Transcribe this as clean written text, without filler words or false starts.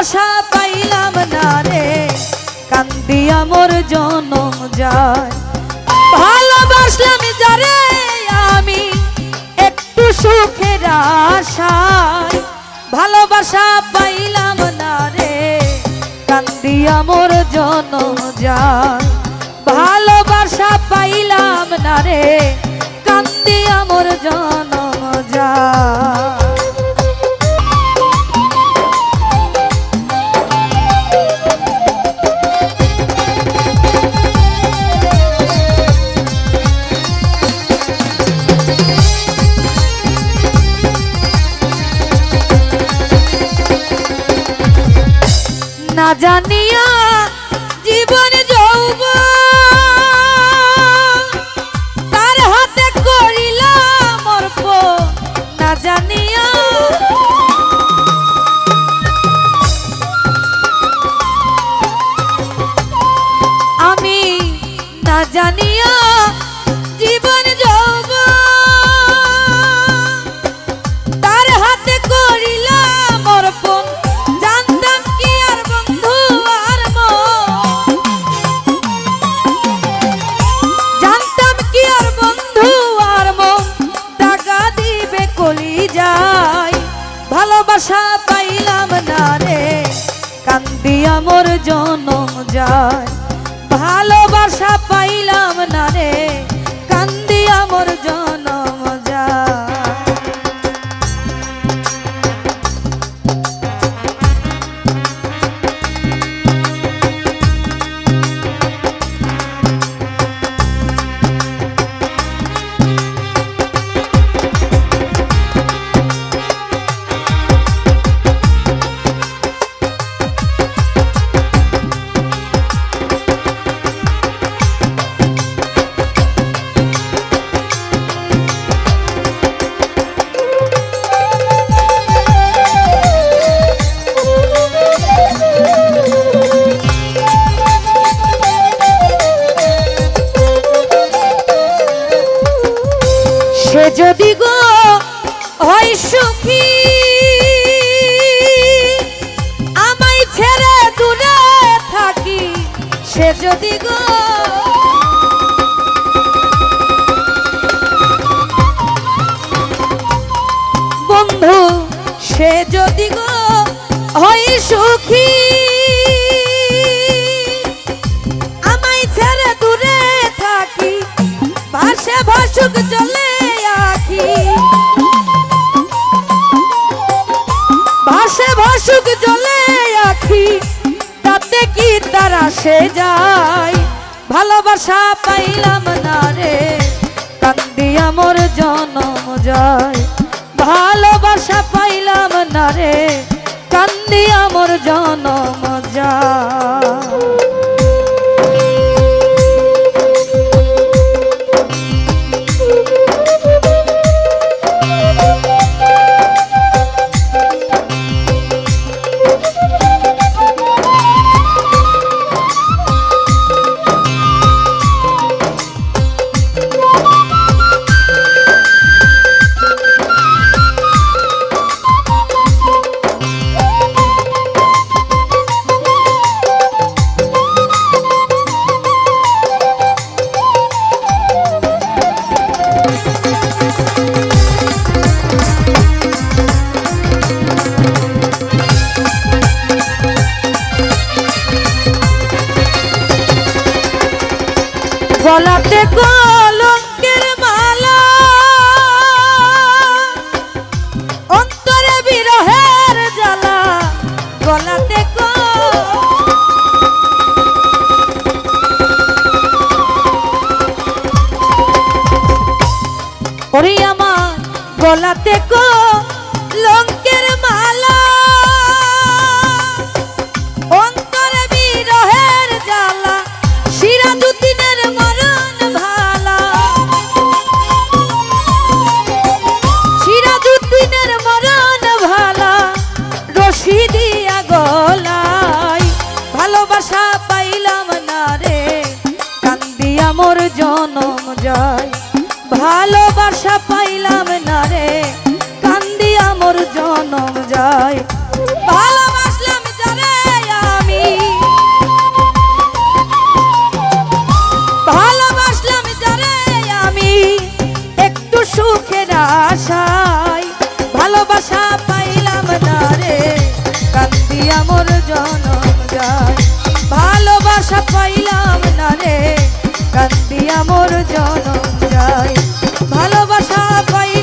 ভালোবাসা পাইলাম না রে কান্দিয়া মোর জনম যায়। ভালোবাসলাম যারে আমি একটু সুখের আশায়, ভালোবাসা পাইলাম না রে কান্দিয়া মোর জনম যায়। ভালোবাসা পাইলাম না রে কান্দিয়া মোর জনম যায়। না জানিয়া জীবন যৌবন তার হাতে করিলাম অর্পণ, না জানিয়া আমি, না জানিয়া জীবন যৌবন তার হাতে করিলাম অর্পণ। ভালোবাসা পাইলাম না রে কান্দিয়া মোর জনম যায়। ভালোবাসা পাইলাম না রে কান্দিয়া মোর জনম যায়। সে যদি গো হয় সুখী আমায় ছেড়ে দূরে থাকি, সে যদি গো বন্ধু, সে যদি গো হয় সুখী আমায় ছেড়ে দূরে থাকি, ভাসে ভাসুক চলে ভাসে ভাসুক জলে আখি, তাতে কি তার আসে যায়। ভালোবাসা পাইলাম না রে কান্দিয়া মোর জনম যায়। ভালোবাসা পাইলাম না রে কান্দিয়া মোর জনম যায়। গলাতে কলঙ্কের মালা অন্তরে বিরহের জ্বালা, গলাতে ওরে আমার গলাতে কলঙ্কের মালা অন্তরে বিরহের জ্বালা, সিরাজুদ্দিনের মরণ ভালা, সিরাজুদ্দিনের মরণ ভালা রশি দিয়া গলায়। ভালোবাসা পাইলাম না রে কান্দিয়া মোর জনম যায়। ভালোবাসা পাইলাম না রে কান্দিয়া মোর জনম যায়। ভালোবাসলাম যারে ভালোবাসা পাইলাম না রে কান্দিয়া মোর জনম যায় ভালোবাসা পাই